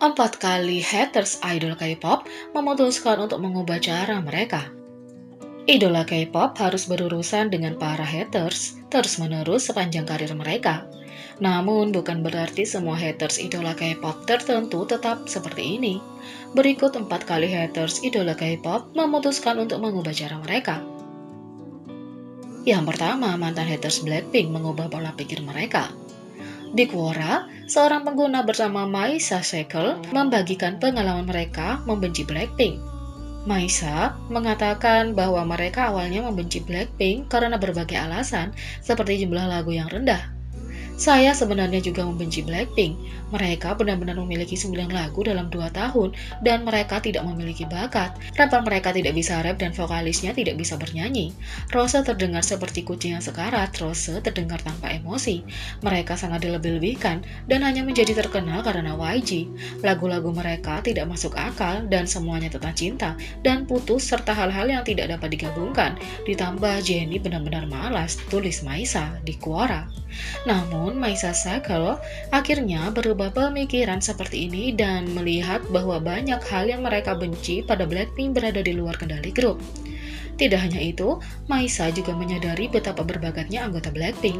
4 kali haters idol K-pop memutuskan untuk mengubah cara mereka. Idola K-pop harus berurusan dengan para haters terus-menerus sepanjang karir mereka. Namun bukan berarti semua haters idola K-pop tertentu tetap seperti ini. Berikut 4 kali haters idola K-pop memutuskan untuk mengubah cara mereka. Yang pertama, mantan haters Blackpink mengubah pola pikir mereka. Di Quora, seorang pengguna bersama Maisa Sekel membagikan pengalaman mereka membenci Blackpink. Maisa mengatakan bahwa mereka awalnya membenci Blackpink karena berbagai alasan, seperti jumlah lagu yang rendah. Saya sebenarnya juga membenci Blackpink. Mereka benar-benar memiliki 9 lagu dalam 2 tahun, dan mereka tidak memiliki bakat. Rapper mereka tidak bisa rap dan vokalisnya tidak bisa bernyanyi. Rose terdengar seperti kucing yang sekarat, Rose terdengar tanpa emosi. Mereka sangat dilebih-lebihkan dan hanya menjadi terkenal karena YG. Lagu-lagu mereka tidak masuk akal dan semuanya tentang cinta dan putus serta hal-hal yang tidak dapat digabungkan. Ditambah Jennie benar-benar malas, tulis Maisa di Quora. Namun, Maisa Sekel akhirnya berubah pemikiran seperti ini dan melihat bahwa banyak hal yang mereka benci pada Blackpink berada di luar kendali grup. Tidak hanya itu, Maisa juga menyadari betapa berbakatnya anggota Blackpink.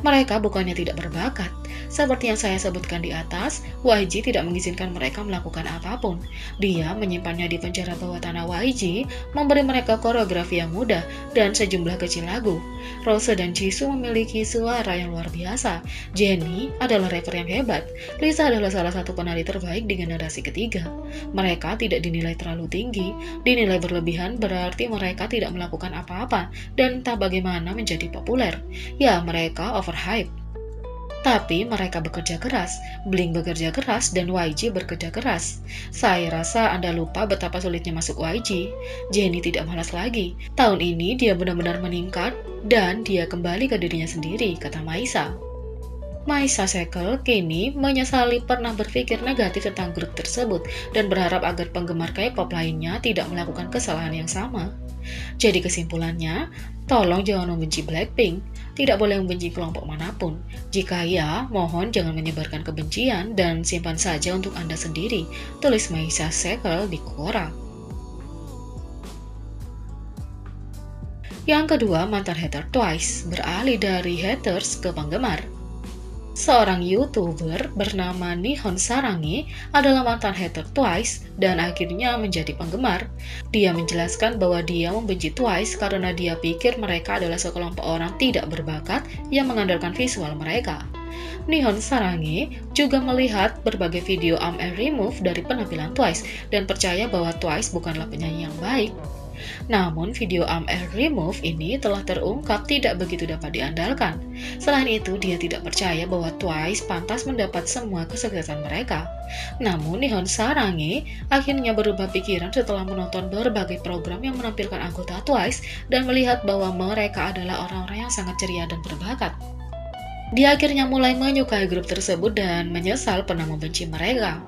Mereka bukannya tidak berbakat. Seperti yang saya sebutkan di atas, YG tidak mengizinkan mereka melakukan apapun. Dia menyimpannya di penjara bawah tanah YG, memberi mereka koreografi yang mudah dan sejumlah kecil lagu. Rose dan Jisoo memiliki suara yang luar biasa. Jennie adalah rapper yang hebat. Lisa adalah salah satu penari terbaik di generasi ketiga. Mereka tidak dinilai terlalu tinggi. Dinilai berlebihan berarti mereka tidak melakukan apa-apa dan entah bagaimana menjadi populer. Ya, mereka overhype. Tapi mereka bekerja keras, Blink bekerja keras, dan YG bekerja keras. Saya rasa Anda lupa betapa sulitnya masuk YG. Jennie tidak malas lagi. Tahun ini dia benar-benar meningkat dan dia kembali ke dirinya sendiri, kata Maisa. Maisa Sekel kini menyesali pernah berpikir negatif tentang grup tersebut dan berharap agar penggemar K-pop lainnya tidak melakukan kesalahan yang sama. Jadi kesimpulannya, tolong jangan membenci Blackpink. Tidak boleh membenci kelompok manapun. Jika ya, mohon jangan menyebarkan kebencian dan simpan saja untuk Anda sendiri, tulis Maisa Sekel di Quora. Yang kedua, mantan hater Twice beralih dari haters ke penggemar. Seorang YouTuber bernama Nihon Sarangi adalah mantan hater Twice dan akhirnya menjadi penggemar. Dia menjelaskan bahwa dia membenci Twice karena dia pikir mereka adalah sekelompok orang tidak berbakat yang mengandalkan visual mereka. Nihon Sarangi juga melihat berbagai video Remove dari penampilan Twice dan percaya bahwa Twice bukanlah penyanyi yang baik. Namun, video Remove ini telah terungkap tidak begitu dapat diandalkan. Selain itu, dia tidak percaya bahwa Twice pantas mendapat semua kesuksesan mereka. Namun, Nihon Sarangi akhirnya berubah pikiran setelah menonton berbagai program yang menampilkan anggota Twice dan melihat bahwa mereka adalah orang-orang yang sangat ceria dan berbakat. Dia akhirnya mulai menyukai grup tersebut dan menyesal pernah membenci mereka.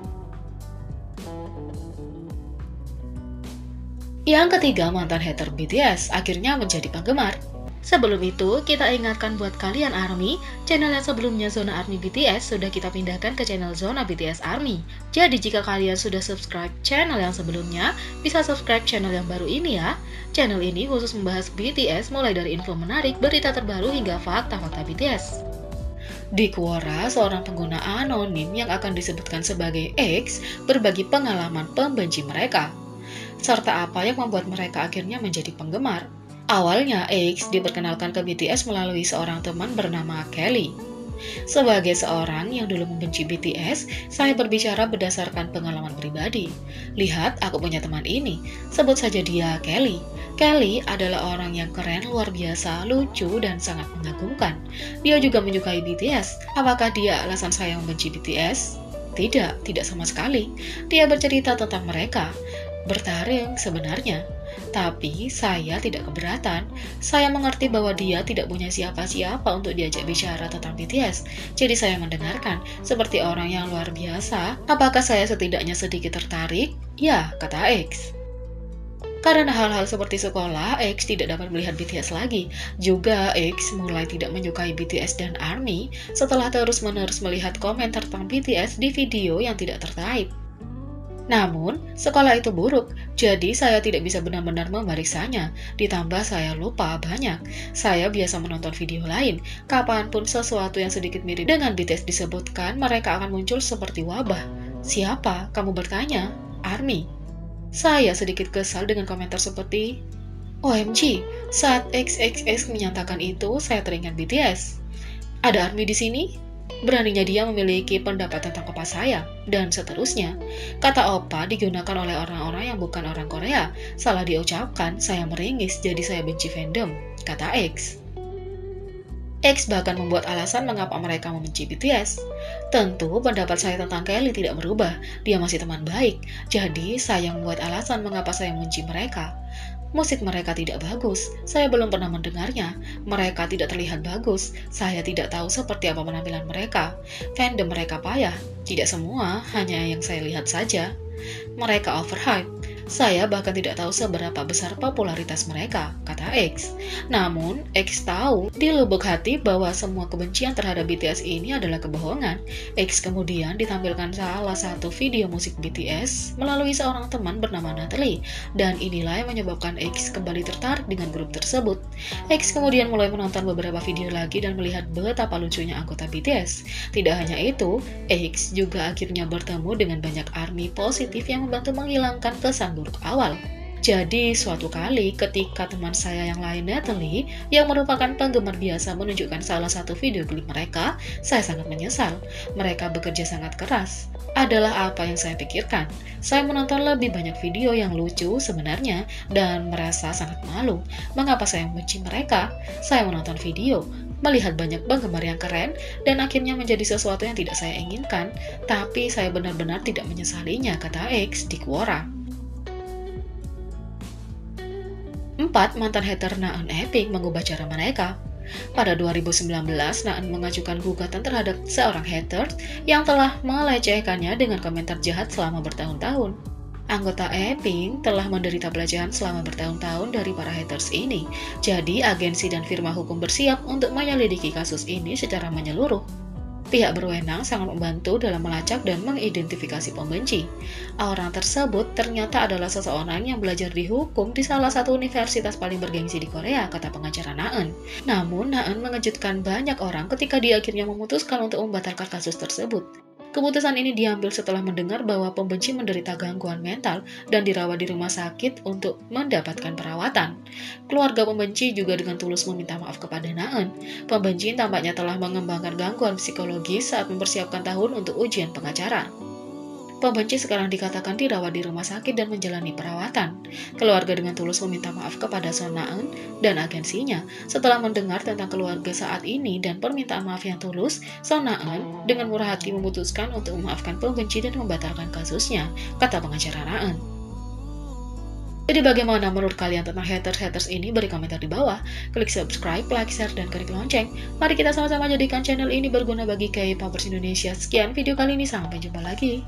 Yang ketiga, mantan hater BTS akhirnya menjadi penggemar. Sebelum itu, kita ingatkan buat kalian ARMY, channel yang sebelumnya Zona ARMY BTS sudah kita pindahkan ke channel Zona BTS ARMY. Jadi jika kalian sudah subscribe channel yang sebelumnya, bisa subscribe channel yang baru ini ya. Channel ini khusus membahas BTS mulai dari info menarik, berita terbaru hingga fakta-fakta BTS. Di Quora, seorang pengguna anonim yang akan disebutkan sebagai X berbagi pengalaman pembenci mereka, serta apa yang membuat mereka akhirnya menjadi penggemar. Awalnya, X diperkenalkan ke BTS melalui seorang teman bernama Kelly. Sebagai seorang yang dulu membenci BTS, saya berbicara berdasarkan pengalaman pribadi. Lihat, aku punya teman ini. Sebut saja dia Kelly. Kelly adalah orang yang keren, luar biasa, lucu, dan sangat mengagumkan. Dia juga menyukai BTS. Apakah dia alasan saya membenci BTS? Tidak sama sekali. Dia bercerita tentang mereka bertarung sebenarnya. Tapi saya tidak keberatan. Saya mengerti bahwa dia tidak punya siapa-siapa untuk diajak bicara tentang BTS. Jadi saya mendengarkan seperti orang yang luar biasa. Apakah saya setidaknya sedikit tertarik? Ya, kata X. Karena hal-hal seperti sekolah, X tidak dapat melihat BTS lagi. Juga X mulai tidak menyukai BTS dan ARMY setelah terus-menerus melihat komentar tentang BTS di video yang tidak terkait. Namun, sekolah itu buruk, jadi saya tidak bisa benar-benar memeriksanya. Ditambah saya lupa banyak. Saya biasa menonton video lain. Kapanpun sesuatu yang sedikit mirip dengan BTS disebutkan, mereka akan muncul seperti wabah. Siapa? Kamu bertanya? ARMY. Saya sedikit kesal dengan komentar seperti, OMG, saat XXX menyatakan itu, saya teringat BTS. Ada ARMY di sini? Beraninya dia memiliki pendapat tentang opa saya, dan seterusnya. Kata opa digunakan oleh orang-orang yang bukan orang Korea. Salah diucapkan, saya meringis, jadi saya benci fandom, kata X. X bahkan membuat alasan mengapa mereka membenci BTS. Tentu pendapat saya tentang Kelly tidak berubah, dia masih teman baik, jadi saya membuat alasan mengapa saya membenci mereka. Musik mereka tidak bagus, saya belum pernah mendengarnya. Mereka tidak terlihat bagus, saya tidak tahu seperti apa penampilan mereka. Fandom mereka payah, tidak semua, hanya yang saya lihat saja. Mereka overhype. Saya bahkan tidak tahu seberapa besar popularitas mereka, kata X. Namun, X tahu di lubuk hati bahwa semua kebencian terhadap BTS ini adalah kebohongan. X kemudian ditampilkan salah satu video musik BTS melalui seorang teman bernama Natalie, dan inilah yang menyebabkan X kembali tertarik dengan grup tersebut. X kemudian mulai menonton beberapa video lagi dan melihat betapa lucunya anggota BTS. Tidak hanya itu, X juga akhirnya bertemu dengan banyak ARMY positif yang membantu menghilangkan kesan buruk awal. Jadi, suatu kali ketika teman saya yang lain, Natalie, yang merupakan penggemar biasa menunjukkan salah satu video klip mereka, saya sangat menyesal. Mereka bekerja sangat keras. Adalah apa yang saya pikirkan. Saya menonton lebih banyak video yang lucu sebenarnya, dan merasa sangat malu. Mengapa saya membenci mereka? Saya menonton video, melihat banyak penggemar yang keren, dan akhirnya menjadi sesuatu yang tidak saya inginkan. Tapi saya benar-benar tidak menyesalinya, kata X di Quora. 4. Mantan hater Naeun Epic mengubah cara mereka. Pada 2019, Naeun mengajukan gugatan terhadap seorang hater yang telah melecehkannya dengan komentar jahat selama bertahun-tahun. Anggota Epic telah menderita pelecehan selama bertahun-tahun dari para haters ini, jadi agensi dan firma hukum bersiap untuk menyelidiki kasus ini secara menyeluruh. Pihak berwenang sangat membantu dalam melacak dan mengidentifikasi pembenci. Orang tersebut ternyata adalah seseorang yang belajar di hukum di salah satu universitas paling bergengsi di Korea, kata pengacara Naeun. Namun, Naeun mengejutkan banyak orang ketika dia akhirnya memutuskan untuk membatalkan kasus tersebut. Keputusan ini diambil setelah mendengar bahwa pembenci menderita gangguan mental dan dirawat di rumah sakit untuk mendapatkan perawatan. Keluarga pembenci juga dengan tulus meminta maaf kepada Naeun. Pembenci tampaknya telah mengembangkan gangguan psikologis saat mempersiapkan tahun untuk ujian pengacara. Pembenci sekarang dikatakan dirawat di rumah sakit dan menjalani perawatan. Keluarga dengan tulus meminta maaf kepada Son Naeun dan agensinya. Setelah mendengar tentang keluarga saat ini dan permintaan maaf yang tulus, Son Naeun dengan murah hati memutuskan untuk memaafkan pembenci dan membatalkan kasusnya, kata pengacara Naeun. Jadi bagaimana menurut kalian tentang haters-haters ini? Beri komentar di bawah. Klik subscribe, like, share, dan klik lonceng. Mari kita sama-sama jadikan channel ini berguna bagi K-popers Indonesia. Sekian video kali ini, sampai jumpa lagi.